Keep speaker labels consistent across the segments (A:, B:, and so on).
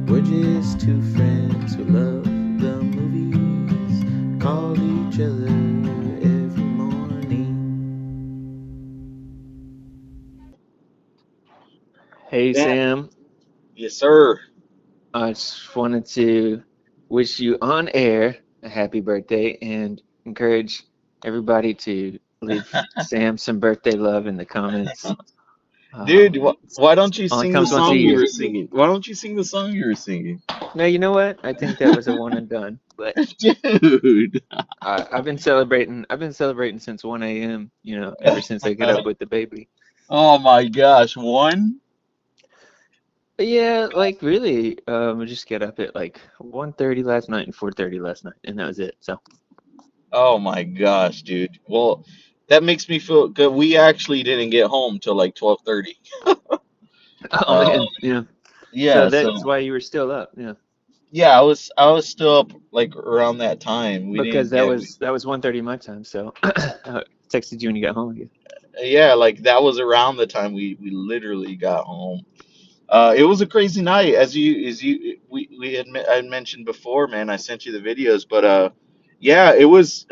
A: We're just two friends who love the movies, call each other every morning.
B: Hey
C: Yeah.
B: Sam,
C: Yes, sir.
B: I just wanted to wish you on air a happy birthday and encourage everybody to leave Sam some birthday love in the comments.
C: Dude,
B: It's
C: why don't you
B: only
C: sing the
B: comes once a
C: song you
B: year.
C: were singing? Why don't you sing the song you were singing?
B: No, you know what? I think that was a one and done. But
C: Dude.
B: I've been celebrating. I've been celebrating since 1 a.m. Ever since I get up with the baby.
C: Oh my gosh, one?
B: But yeah, like really, I just get up at like 1:30 last night and 4:30 last night, and that was it. So,
C: Oh my gosh, dude. Well, that makes me feel good. We actually didn't get home till like 12:30.
B: oh
C: Uh,
B: man, yeah. So
C: yeah,
B: that's
C: so
B: why you were still up, yeah.
C: yeah, I was still up like around that time. We
B: Because
C: didn't
B: that
C: get
B: was that was 1:30 my time, so I texted you when you got home again.
C: yeah, like that was around the time we literally got home. It was a crazy night, as you we I mentioned before, man. I sent you the videos, but yeah, it was.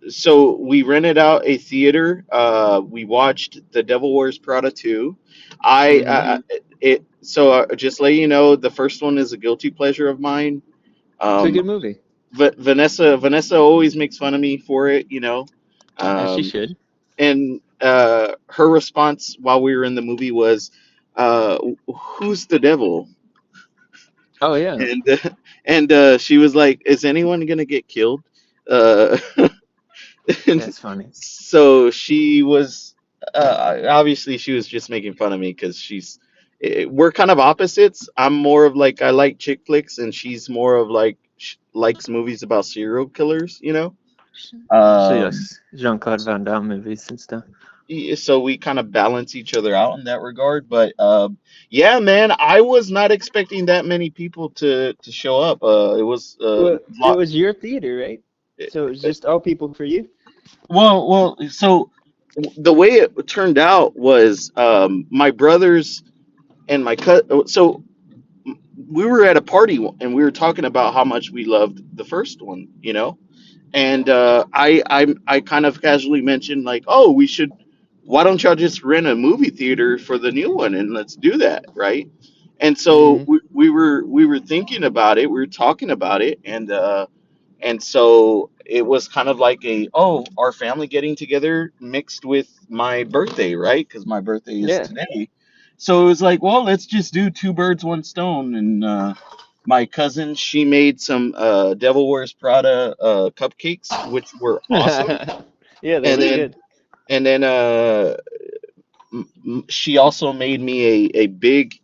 C: So we rented out a theater. We watched The Devil Wears Prada 2. I
B: Hmm.
C: it so just let you know, the first one is a guilty pleasure of mine.
B: It's a
C: Um,
B: good movie,
C: Vanessa always makes fun of me for it,
B: as she
C: Um,
B: should.
C: and her response while we were in the movie was, uh, "Who's the devil?"
B: Oh yeah,
C: And she was like, "Is anyone gonna get killed?" Uh, and
B: that's funny.
C: so she was obviously she was just making fun of me because we're kind of opposites. I'm more of like, I like chick flicks, and she's more of like likes movies about serial killers.
B: She
C: Um,
B: likes Jean-Claude Van Damme movies and stuff.
C: so we kind of balance each other out in that regard. But yeah, man, I was not expecting that many people to show up. It was
B: Well, it
C: lot.
B: was your theater, right? So it was just all people for you?
C: So the way it turned out was, my brothers and my cut. So we were at a party and we were talking about how much we loved the first one. And I kind of casually mentioned like, oh, we should. Why don't y'all just rent a movie theater for the new one and let's do that, right? And so
B: Hmm.
C: we were thinking about it. We were talking about it, and so it was kind of like our family getting together mixed with my birthday, right? Because my birthday is
B: Yeah.
C: today. So it was like, well, let's just do two birds, one stone. And my cousin, she made some Devil Wears Prada cupcakes, which were awesome.
B: Yeah, they
C: And
B: look
C: then
B: good.
C: she also made me a big,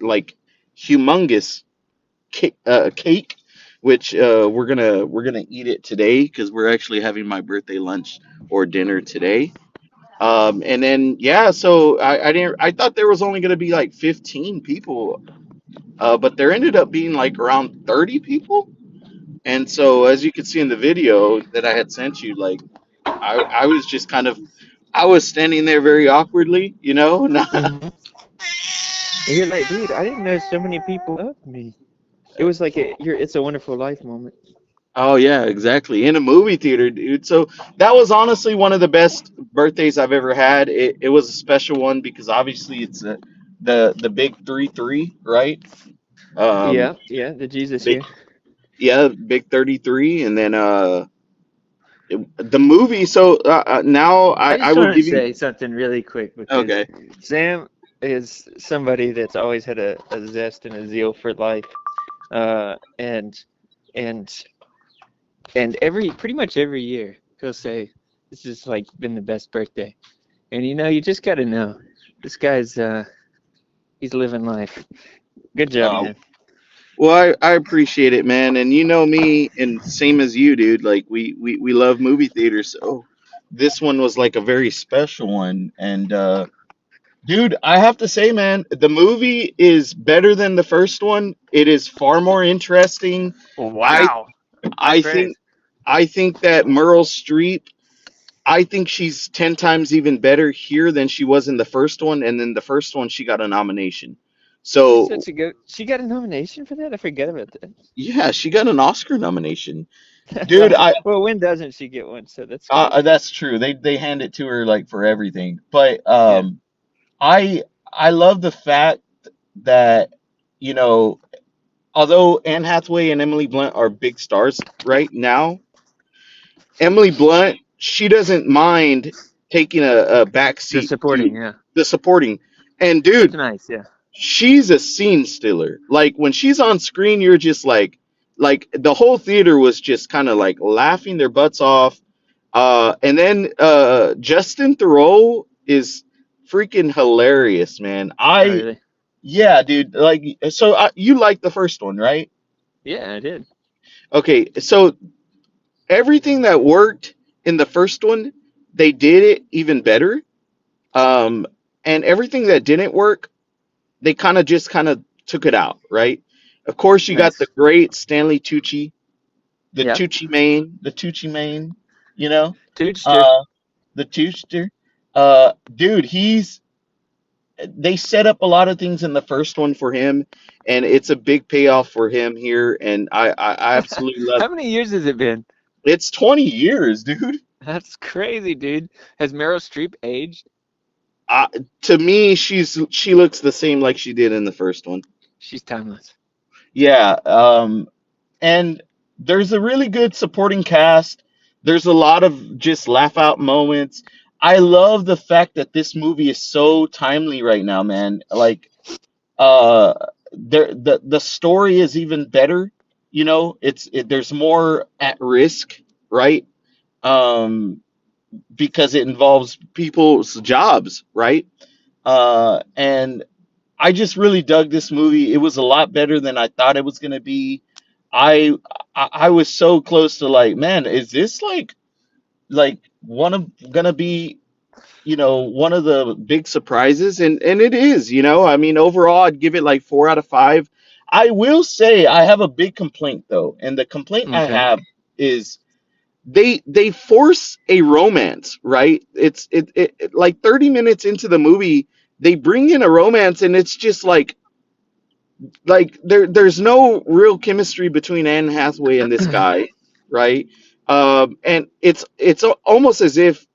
C: like, humongous cake, which we're gonna eat it today because we're actually having my birthday lunch or dinner today. And then yeah, so I thought there was only gonna be like 15 people, but there ended up being like around 30 people. And so as you can see in the video that I had sent you, like I was just kind of, I was standing there very awkwardly.
B: Hmm. And you're like, dude, I didn't know so many people loved me. It was like your It's a Wonderful Life moment.
C: Oh yeah, exactly. In a movie theater, dude. So that was honestly one of the best birthdays I've ever had. It was a special one because obviously it's the big 3-3, right? Um,
B: Yeah, yeah, the Jesus
C: big
B: year.
C: Yeah, big 33, and then the movie. So now
B: I
C: I
B: just
C: will
B: want to
C: give you.
B: say something really quick because
C: Okay.
B: Sam is somebody that's always had a zest and a zeal for life. And and every pretty much every year he'll say this has like been the best birthday. And you just gotta know this guy's he's living life. Good job,
C: Uh,
B: man.
C: well, I appreciate it, man. And you know me, and same as you, dude. Like we love movie theaters. So this one was like a very special one, and dude, I have to say, man, the movie is better than the first one. It is far more interesting. I
B: Wow. High
C: I
B: praise.
C: think I think that Meryl Streep, I think she's 10 times even better here than she was in the first one, and then the first one she got a nomination.
B: She's
C: So
B: such a good. She got a nomination for that. I forget about that.
C: yeah, she got an Oscar nomination,
B: well,
C: dude. I
B: well, when doesn't she get one? So that's cool.
C: That's true. They hand it to her like for everything. But
B: Yeah,
C: I I love the fact that you know although Anne Hathaway and Emily Blunt are big stars right now, Emily Blunt, she doesn't mind taking a back
B: the
C: seat to
B: supporting. Yeah,
C: the supporting. And
B: that's
C: dude,
B: nice. Yeah,
C: she's a scene stealer. Like when she's on screen, you're just like the whole theater was just kind of like laughing their butts off. And then Justin Theroux is freaking hilarious, man.
B: oh, really?
C: Yeah, dude. Like, so you like the first one, right?
B: Yeah, I did.
C: Okay, so everything that worked in the first one, they did it even better. Um, and everything that didn't work, they kind of took it out, right? Of course, you got the
B: Nice.
C: great Stanley Tucci,
B: Yep.
C: The Tucci Mane, you know,
B: Toadster.
C: uh, the Tucci. Dude, they set up a lot of things in the first one for him, and it's a big payoff for him here. And I absolutely love.
B: How many years has it been?
C: It's 20 years, dude.
B: That's crazy, dude. Has Meryl Streep aged?
C: Uh, to me, she looks the same like she did in the first one.
B: She's timeless.
C: Yeah, and there's a really good supporting cast. There's a lot of just laugh out moments. I love the fact that this movie is so timely right now, man. Like, uh, the story is even better. There's more at risk, right? Um, because it involves people's jobs, right? And I just really dug this movie. It was a lot better than I thought it was gonna be. I I was so close to like, man, is this like one of gonna be one of the big surprises? And it is. I mean, overall, I'd give it like 4 out of 5. I will say I have a big complaint though, and the complaint I
B: Okay.
C: have is they force a romance, right? Like 30 minutes into the movie, they bring in a romance, and it's just like there's no real chemistry between Anne Hathaway and this guy, right? And it's almost as if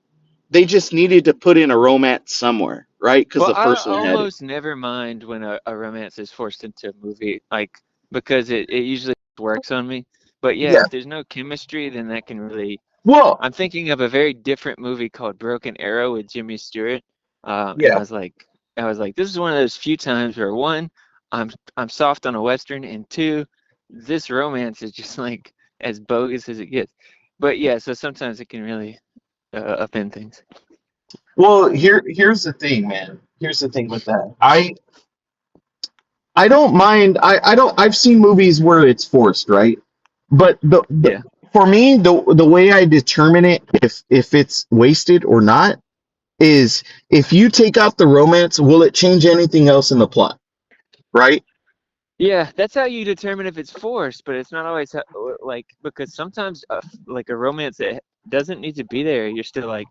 C: they just needed to put in a romance somewhere, right? Because
B: Well,
C: the
B: I
C: first one had it.
B: almost never mind when a romance is forced into a movie, like because it usually works on me. But yeah,
C: Yeah.
B: if there's no chemistry, then that can really.
C: Well,
B: I'm thinking of a very different movie called Broken Arrow with Jimmy Stewart, and
C: yeah.
B: I was like, this is one of those few times where one, I'm soft on a western, and two, this romance is just like as bogus as it gets. But yeah, so sometimes it can really upend things.
C: Well, here's the thing, man. Here's the thing with that. I don't mind. I don't. I've seen movies where it's forced, right? But
B: Yeah.
C: for me, the way I determine it, if it's wasted or not, is if you take out the romance, will it change anything else in the plot? Right?
B: Yeah, that's how you determine if it's forced, but it's not always like because sometimes like a romance that doesn't need to be there, you're still like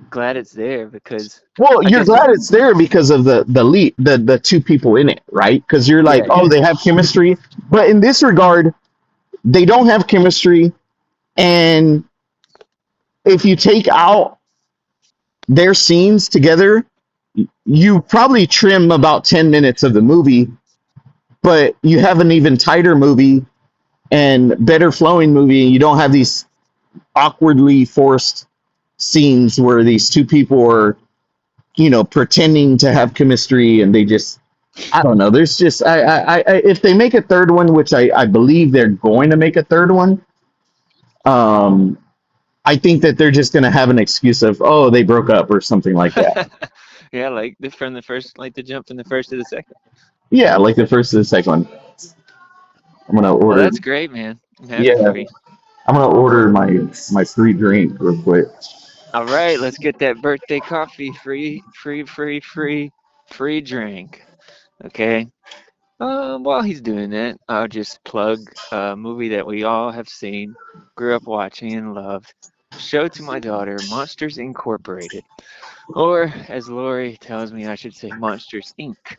B: glad it's there because
C: Well,
B: I
C: you're
B: guess
C: glad it's there because of the lead, the two people in it, right? Because you're like,
B: yeah,
C: oh,
B: yeah.
C: they have chemistry. But in this regard, they don't have chemistry, and if you take out their scenes together, you probably trim about 10 minutes of the movie, but you have an even tighter movie and better flowing movie, and you don't have these awkwardly forced scenes where these two people are, pretending to have chemistry, and they just, I don't know. There's just, if they make a third one, which I believe they're going to make a third one, um, I think that they're just going to have an excuse of, oh, they broke up or something like that.
B: Yeah, like from the first, like the jump from the first to the second.
C: Yeah, like the first and the second one. I'm gonna
B: Well,
C: order.
B: that's great, man. I'm happy
C: Yeah,
B: for you.
C: I'm gonna order my free drink real quick.
B: All right, let's get that birthday coffee. Free, free, free, free, free drink. Okay. While he's doing that, I'll just plug a movie that we all have seen, grew up watching, and loved. Show to my daughter, Monsters Incorporated. Or, as Lori tells me, I should say Monsters Inc.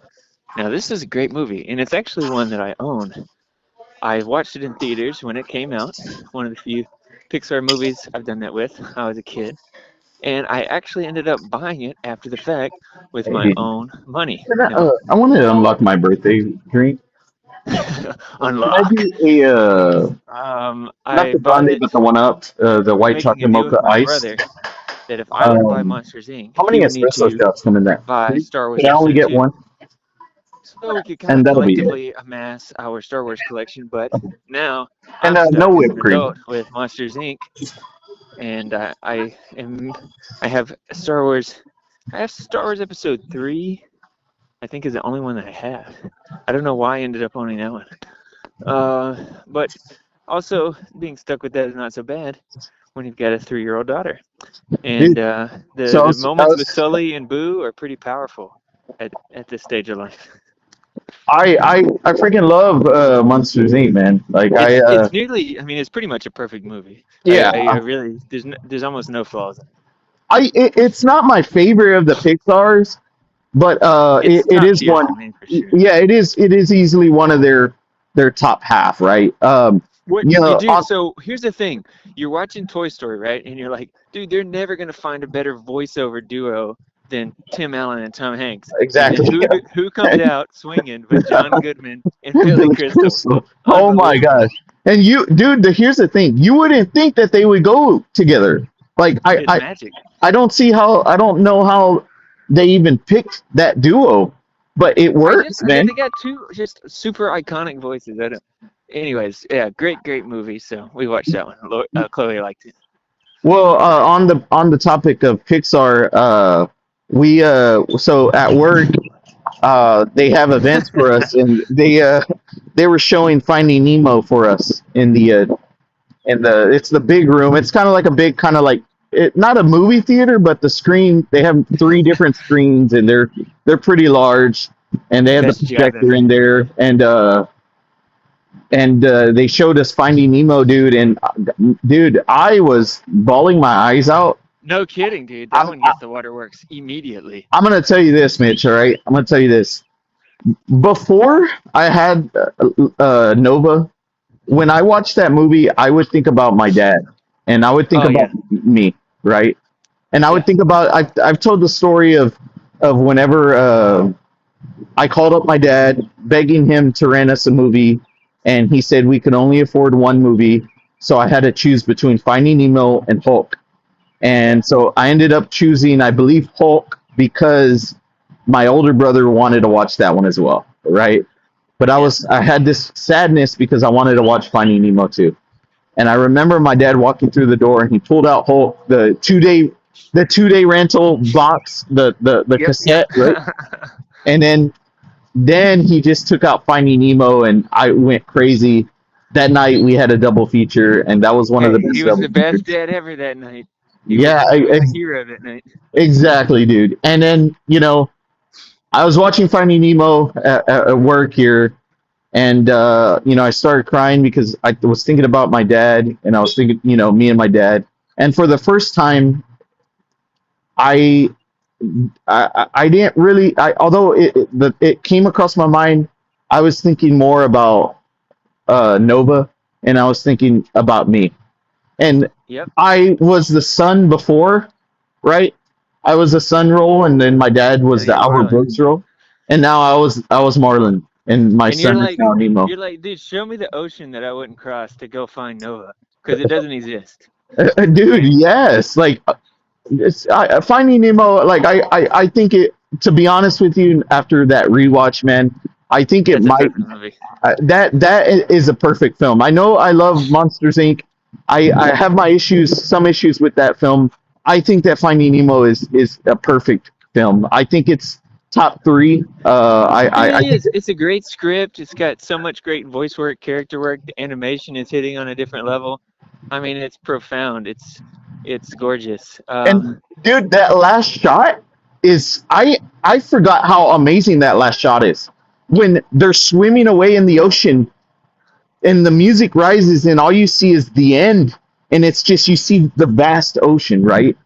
B: Now this is a great movie, and it's actually one that I own. I watched it in theaters when it came out. One of the few Pixar movies I've done that with. I was a kid, and I actually ended up buying it after the fact with my
C: Hey,
B: own money.
C: can
B: Now,
C: I want to unlock my birthday drink. Can I
B: unlock.
C: do a not
B: I
C: the
B: bought
C: grande,
B: it
C: but the one up, the white
B: making a
C: chocolate
B: deal with
C: mocha
B: my
C: iced?
B: brother that if I were to buy
C: Um,
B: Monsters Inc.,
C: how
B: he
C: many
B: would need
C: espresso
B: to
C: shots come in there?
B: buy
C: Three?
B: Star Wars
C: Can I only
B: Episode
C: get
B: 2.
C: one?
B: So we could kind
C: And
B: of
C: that'll be it.
B: collectively amass our Star Wars collection, but now
C: And
B: I'm
C: no
B: stuck as an
C: whipped cream.
B: adult with Monsters Inc. and I have Star Wars. I have Star Wars Episode 3. I think is the only one that I have. I don't know why I ended up owning that one. But also being stuck with that is not so bad when you've got a 3-year-old daughter. And
C: Dude, so
B: the moments with Sully and Boo are pretty powerful at this stage of life.
C: I freaking love Monsters Inc. Man. Like
B: It's nearly, I mean, it's pretty much a perfect movie.
C: yeah,
B: I really there's almost no flaws in it.
C: it's not my favorite of the Pixar's, but
B: It's
C: it
B: top
C: is
B: tier
C: one.
B: for me for sure.
C: Yeah, it is easily one of their top half, right?
B: What,
C: You know,
B: dude? So here's the thing: you're watching Toy Story, right? And you're like, dude, they're never gonna find a better voiceover duo than Tim Allen and Tom Hanks. And then
C: exactly.
B: who comes out swinging but John Goodman and Billy
C: Billy
B: Crystal?
C: Crystal. Oh my
B: Unbelievable!
C: gosh! And dude, here's the thing: you wouldn't think that they would go together. Like
B: It's magic.
C: I don't see how. I don't know how they even picked that duo, but it works, man.
B: They got two just super iconic voices. I don't. Anyways, yeah, great movie. So we watched that one. Chloe liked it.
C: Well, on the topic of Pixar, we so at work, they have events for us, and they were showing Finding Nemo for us in the it's the big room. It's kind of like a big kind of like not a movie theater, but the screen. They have three different screens, and they're pretty large, and they have the
B: Best job
C: projector
B: ever.
C: in there, and they showed us Finding Nemo, dude. And dude, I was bawling my eyes out.
B: No kidding, dude. That
C: I'm
B: one gets the waterworks immediately.
C: I'm gonna tell you this, Mitch. All right, I'm gonna tell you this. Before I had Nova, when I watched that movie, I would think about my dad, and I would think
B: Oh
C: about
B: yeah,
C: me, right? And I would
B: yeah.
C: think about I've told the story of whenever I called up my dad begging him to rent us a movie, and he said we could only afford one movie, so I had to choose between Finding Nemo and Hulk.
B: Yeah.
C: And so I ended up choosing, I believe, Hulk because my older brother wanted to watch that one as well, right? But
B: Yep.
C: I had this sadness because I wanted to watch Finding Nemo too. And I remember my dad walking through the door and he pulled out Hulk, the 2 day rental box, the
B: Yep. Yep.
C: cassette, right? And then he just took out Finding Nemo, and I went crazy. That night we had a double feature, and that was one of the
B: Hey, he
C: best
B: was
C: double
B: the best
C: features.
B: dad ever that night.
C: Yeah,
B: He was the hero that night.
C: exactly, dude. And then I was watching Finding Nemo at work here, and I started crying because I was thinking about my dad, and I was thinking, me and my dad. And for the first time, I I didn't really. Although it came across my mind, I was thinking more about Nova, and I was thinking about me. And
B: Yep.
C: I was the son before, right? I was the son role, and then my dad
B: Now
C: was the
B: you're
C: Albert
B: Marlin.
C: Brooks role, and now I was Marlon, and my
B: And you're
C: son is
B: like,
C: now Nemo.
B: dude, show me the ocean that I wouldn't cross to go find Nova, because it doesn't exist,
C: Dude,
B: right?
C: yes, like Finding Nemo. Like I think it. To be honest with you, after that rewatch, man, I think it
B: That's a
C: might
B: perfect movie.
C: that is a perfect film. I know I love Monsters Inc. I have my issues, some issues with that film. I think that Finding Nemo is a perfect film. I think it's top three.
B: It
C: I
B: really
C: think
B: is. It's a great script. It's got so much great voice work, character work. The animation is hitting on a different level. I mean, it's profound. It's gorgeous.
C: and dude, that last shot is I forgot how amazing that last shot is when they're swimming away in the ocean and the music rises and all you see is the end and it's just you see the vast ocean, right?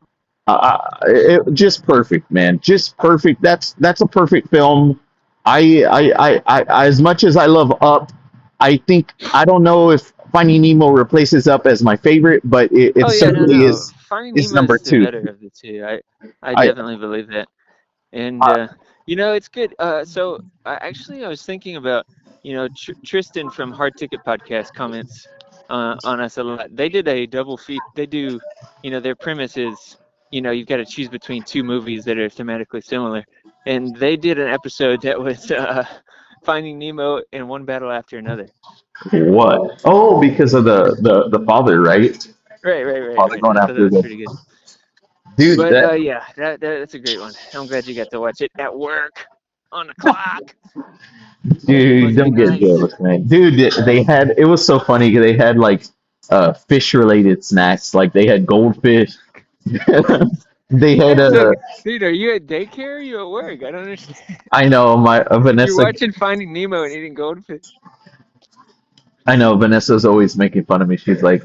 C: Just perfect, man. Just perfect. That's a perfect film. As much as I love Up, I think I don't know if Finding Nemo replaces Up as my favorite, but it
B: Oh yeah, no,
C: certainly
B: no. Finding
C: is
B: Nemo
C: number
B: is the
C: two.
B: better of the two. I
C: I,
B: definitely believe that. And
C: I
B: it's good. So actually, I was thinking about, Tristan from Hard Ticket Podcast comments on us a lot. They did a double feat. They do, their premise is, you've got to choose between two movies that are thematically similar, and they did an episode that was Finding Nemo and One Battle After Another.
C: what? Oh, because of the father, right?
B: Right, right, right,
C: Father
B: right.
C: going
B: I thought that
C: after
B: was
C: the
B: pretty good.
C: dude.
B: But
C: That
B: yeah, that's a great one. I'm glad you got to watch it at work on the clock.
C: dude,
B: Must be
C: don't get
B: nice.
C: jealous, man. Dude, they had it was so funny. They had like fish related snacks. Like they had goldfish. They had
B: So, dude, are you at daycare or are you at work? I don't understand.
C: I know my
B: You're
C: Vanessa.
B: watching Finding Nemo and eating goldfish.
C: I know Vanessa's always making fun of me. She's like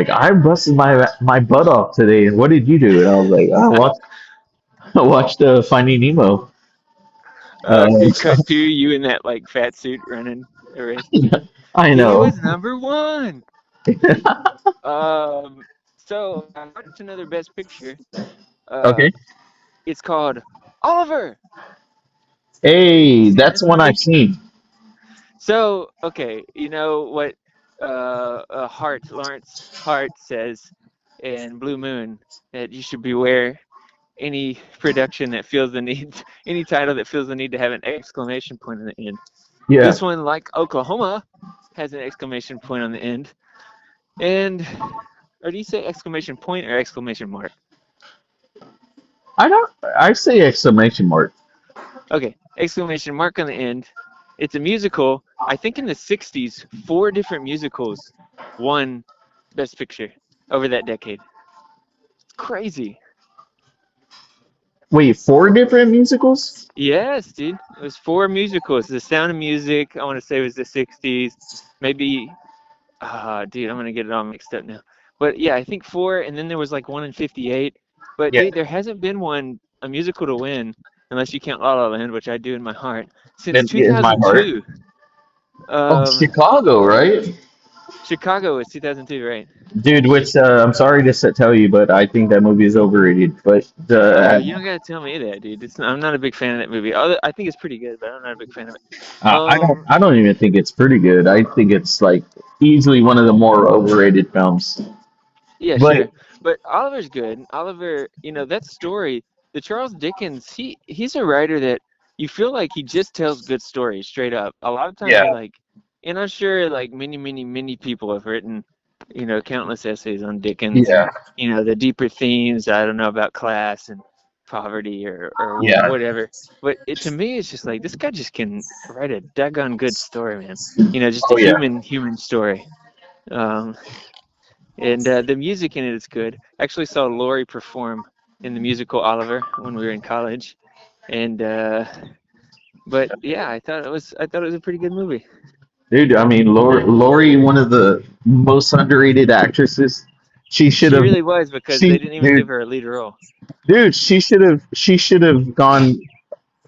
C: I busted my butt off today. What did you do? And I was like, I watched I watched Finding Nemo. Uh,
B: Dude, cut to you in that like fat suit running a race.
C: I
B: He
C: know.
B: was number one. So I watched another Best Picture. Uh,
C: Okay.
B: it's called Oliver. Have you
C: Hey,
B: seen
C: that's
B: this
C: one I've
B: movie?
C: seen.
B: So, okay, you know what Lawrence Hart says in Blue Moon, that you should beware any production that feels the need, any title that feels the need to have an exclamation point on the end.
C: Yeah.
B: This one, like Oklahoma, has an exclamation point on the end. And, or do you say exclamation point or exclamation mark?
C: I don't. I say exclamation mark.
B: Okay, exclamation mark on the end. It's a musical. I think in the 60s, four different musicals won Best Picture over that decade. It's crazy.
C: Wait, four different musicals?
B: Yes, dude. It was four musicals. The Sound of Music, I want to say, was the 60s. Maybe, dude, I'm going to get it all mixed up now. But yeah, I think four, and then there was like one in 58. But
C: Yeah.
B: dude, there hasn't been a musical to win, unless you count La La Land, which I do in my heart, since
C: In my heart.
B: 2002.
C: Oh,
B: Um,
C: Chicago, right?
B: Chicago was 2002, right?
C: Dude, which I'm sorry to tell you, but I think that movie is overrated. But
B: You don't gotta tell me that, dude. I'm not a big fan of that movie. I think it's pretty good, but I'm not a big fan of it. Um,
C: I don't even think it's pretty good. I think it's like easily one of the more overrated films.
B: yeah,
C: But
B: sure, but Oliver's good. Oliver, that story, the Charles Dickens, he's a writer that you feel like he just tells good stories straight up. A lot of times
C: yeah,
B: you're like, and I'm sure like many, many, many people have written, countless essays on Dickens and
C: yeah,
B: the deeper themes. I don't know about class and poverty or
C: yeah.
B: whatever. But to me, it's just like this guy just can write a daggone good story, man. Just a
C: Oh yeah.
B: human story. Um, and the music in it is good. I actually saw Laurie perform in the musical Oliver when we were in college, and but yeah, I thought it was a pretty good movie.
C: Dude, I mean, Lori, one of the most underrated actresses. She should
B: She
C: have.
B: really was, because they
C: She,
B: didn't even give
C: dude,
B: her a lead role.
C: dude, she should have gone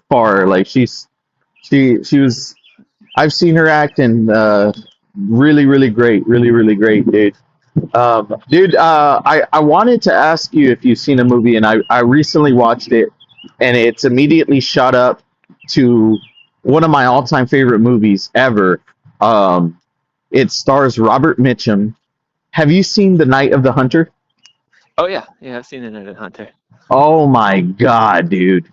C: far. Like she was. I've seen her act and really, really great, really, really great, dude. Dude, I wanted to ask you if you've seen a movie, and I recently watched it, and it's immediately shot up to one of my all-time favorite movies ever. Um, it stars Robert Mitchum. Have you seen The Night of the Hunter?
B: Oh yeah, yeah, I've seen Another Hunter.
C: Oh my God, dude.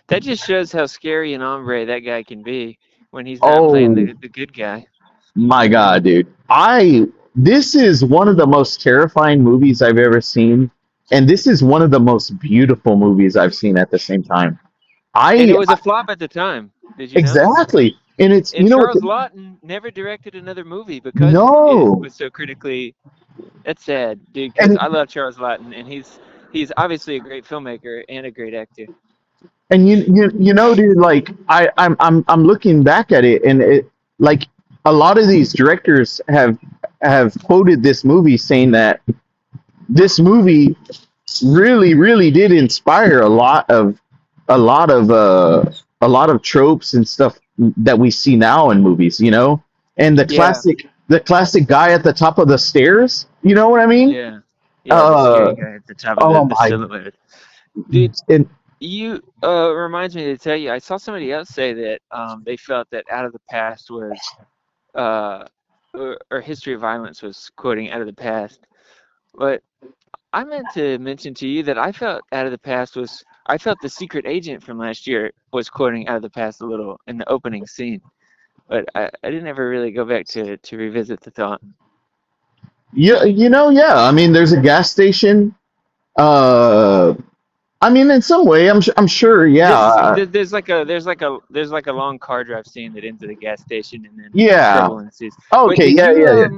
B: That just shows how scary and ombre that guy can be when he's not playing
C: Oh
B: the good guy.
C: my God, dude. This is one of the most terrifying movies I've ever seen, and this is one of the most beautiful movies I've seen at the same time.
B: And it
C: I
B: was a flop at the time. Did you know?
C: exactly, and it's
B: And
C: you know what?
B: Charles Laughton never directed another movie because it
C: No,
B: was so critically. That's sad, dude. Because
C: and
B: I love Charles Laughton, and he's obviously a great filmmaker and a great actor.
C: you know, dude, like I'm looking back at it, and it like a lot of these directors have quoted this movie saying that this movie really, really did inspire a lot of a lot of tropes and stuff that we see now in movies, you know? And
B: Yeah,
C: the classic guy at the top of the stairs, you know what I mean?
B: yeah, yeah. The
C: Uh
B: scary guy at the top of
C: oh
B: the
C: my,
B: silhouette. Dude,
C: and
B: you reminds me to tell you. I saw somebody else say that they felt that Out of the Past was uh or History of Violence was quoting Out of the Past. But I meant to mention to you that I felt Out of the Past was I felt the secret agent from last year was quoting Out of the Past a little in the opening scene. But I didn't ever really go back to revisit the thought.
C: yeah, you know, yeah. I mean, there's a gas station. Uh, I mean, in some way, I'm sure, yeah,
B: There's like a long car drive scene that ends at a gas station and then
C: yeah.
B: trouble ensues. But
C: Okay,
B: did
C: yeah,
B: you
C: yeah, yeah.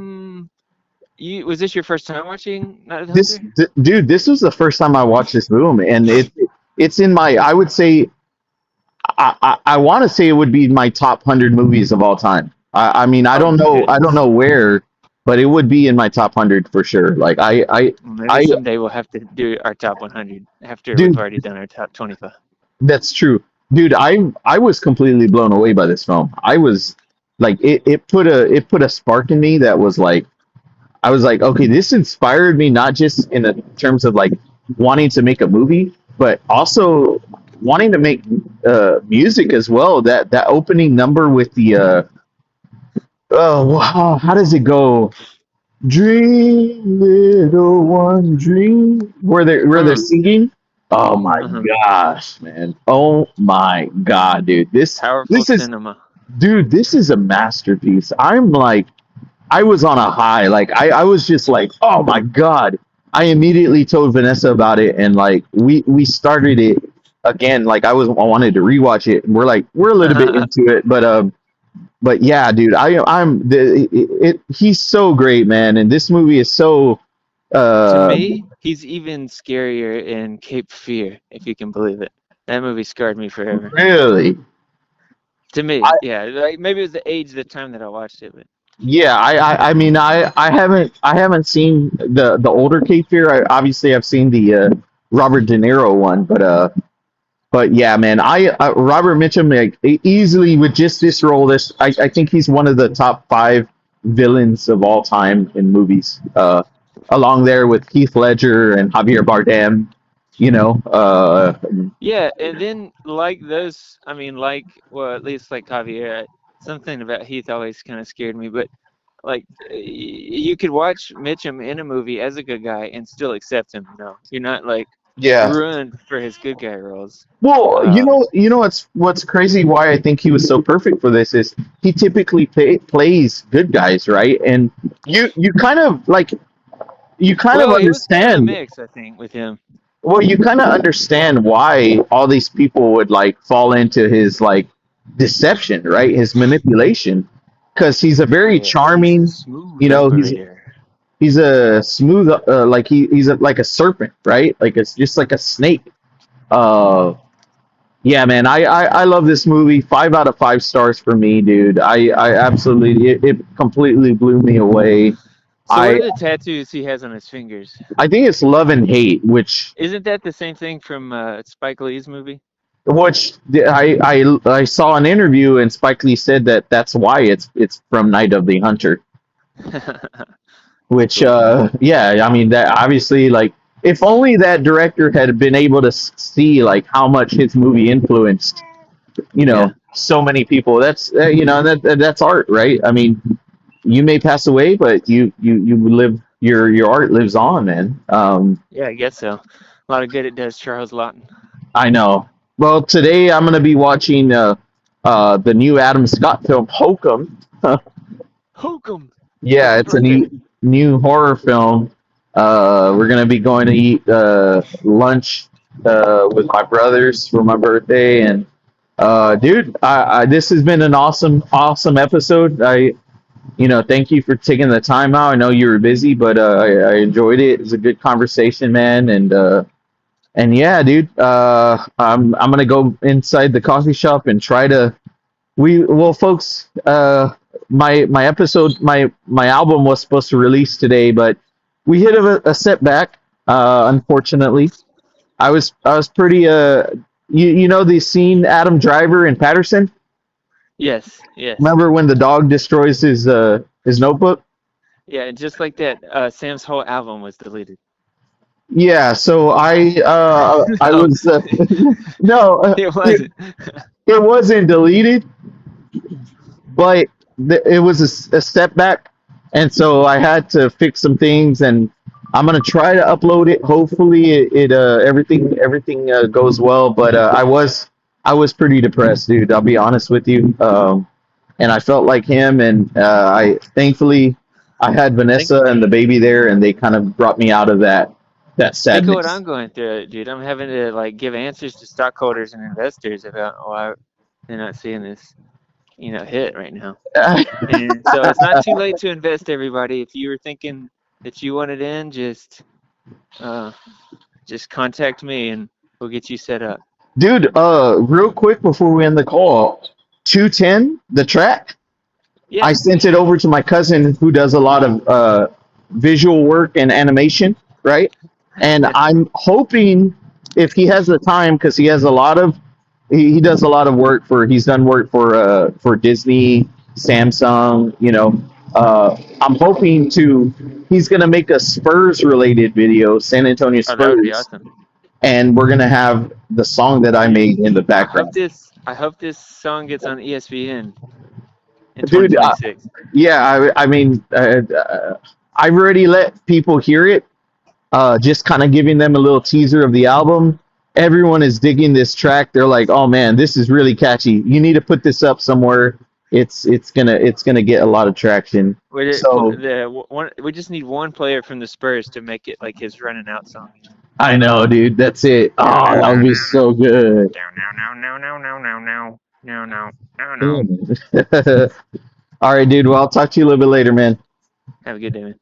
B: you was this your first time watching Night of the
C: This,
B: Hunter?
C: dude, this was the first time I watched this movie, and it's in my. I would say I want to say it would be my top 100 movies of all time. I mean,
B: Oh my
C: I don't
B: goodness.
C: know where, but it would be in my top 100 for sure. Like
B: Well, maybe
C: I,
B: someday we'll have to do our top 100 after we've
C: dude,
B: already done our top 25.
C: that's true, dude. I was completely blown away by this film. I was like, it put a spark in me that was like, I was like, okay, this inspired me not just in the terms of like wanting to make a movie, but also wanting to make music as well. That opening number with the oh wow, how does it go? Dream little one, dream. Where they're
B: Uh,
C: singing. Oh my
B: uh-huh.
C: gosh, man! Oh my god, dude!
B: Powerful
C: This is
B: cinema.
C: dude. This is a masterpiece. I'm like I was on a high. Like I was just like, oh my god. I immediately told Vanessa about it, and like we started it again. Like I wanted to rewatch it, and we're a little bit into it, but yeah, dude, he's so great, man, and this movie is so
B: To
C: uh
B: me, he's even scarier in Cape Fear, if you can believe it. That movie scarred me forever.
C: really.
B: To
C: I
B: me, yeah. Like maybe it was the age, the time that I watched it, but
C: Yeah, I mean I haven't seen the older Cape Fear. Obviously I've seen the Robert De Niro one, but yeah, man, Robert Mitchum like easily with just this role. I think he's one of the top five villains of all time in movies. Along there with Heath Ledger and Javier Bardem. You know,
B: yeah. And then like those, I mean, like well, at least like Javier, something about Heath always kind of scared me. But like you could watch Mitchum in a movie as a good guy and still accept him. You know, you're not like
C: yeah.
B: ruined for his good guy roles.
C: Well,
B: Uh,
C: you know what's crazy? Why I think he was so perfect for this is he typically plays good guys, right? And you kind of like you kind of
B: well, it was kind of a
C: understand.
B: mix, I think, with him.
C: Well, you kind of understand why all these people would like fall into his like deception, right? His manipulation, because he's a
B: Oh
C: very
B: yeah, he's a
C: charming, you
B: smooth
C: know,
B: operator.
C: he's a smooth, like like a serpent, right? Like it's just like a snake. Uh, yeah, man, I love this movie. 5 out of 5 stars for me, dude. I absolutely, it completely blew me away.
B: So what
C: I
B: are the tattoos he has on his fingers?
C: I think it's Love and Hate,
B: Isn't that the same thing from Spike Lee's movie?
C: I saw an interview and Spike Lee said that that's why it's from Night of the Hunter. Which
B: Cool.
C: yeah, I mean that obviously like if only that director had been able to see like how much his movie influenced
B: Yeah.
C: so many people. That's that's art, right? I mean, you may pass away, but you live your art lives on, man.
B: Yeah, I guess so. A lot of good it does, Charles Lawton.
C: I know. Well, today I'm gonna be watching the new Adam Scott film Hokum.
B: Hokum.
C: Yeah,
B: That's
C: it's a
B: perfect.
C: new horror film. We're gonna be going to eat lunch with my brothers for my birthday, and dude, this has been an awesome episode. Thank you for taking the time out. I know you were busy, but I enjoyed it. It was a good conversation, man, and yeah, dude, I'm gonna go inside the coffee shop and try to folks, my episode, my album was supposed to release today, but we hit a setback. Unfortunately, I was pretty You know the scene Adam Driver in Patterson?
B: Yes, yes.
C: Remember when the dog destroys his notebook?
B: Yeah, and just like that, Sam's whole album was deleted.
C: Yeah, so I
B: No,
C: was no,
B: it wasn't.
C: it wasn't deleted, but it was a step back, and so I had to fix some things, and I'm gonna try to upload it. Hopefully, everything goes well. But I was pretty depressed, dude. I'll be honest with you. And I felt like him, and I thankfully I had
B: Think
C: Vanessa and the baby there, and they kind of brought me out of that
B: think of what I'm
C: sadness.
B: going through, dude. I'm having to like give answers to stockholders and investors about why they're not seeing this, hit right now. And so it's not too late to invest, everybody. If you were thinking that you wanted in, uh, just contact me and we'll get you set up.
C: Dude, real quick before we end the call, 210, the track,
B: Yeah,
C: I sent it over to my cousin who does a lot of visual work and animation, right? And
B: yeah.
C: I'm hoping if he has the time, because he has a lot of, he does a lot of work he's done work for Disney, Samsung, I'm hoping he's going to make a Spurs related video, San Antonio
B: Oh, that would be
C: Spurs,
B: awesome.
C: and we're going to have the song that I made in the background.
B: I hope this song gets on ESPN in
C: Dude,
B: 2026.
C: yeah, I mean, I've already let people hear it, just kind of giving them a little teaser of the album. Everyone is digging this track. They're like, "Oh man, this is really catchy. You need to put this up somewhere. It's gonna get a lot of traction." So
B: We just need one player from the Spurs to make it like his running out song.
C: I know, dude. That's it.
B: No,
C: Oh,
B: no,
C: that
B: no,
C: would be
B: no, no,
C: so good.
B: no, no, no, no, no, no, no, no, no, no.
C: All right, dude. Well, I'll talk to you a little bit later, man.
B: Have a good day, man.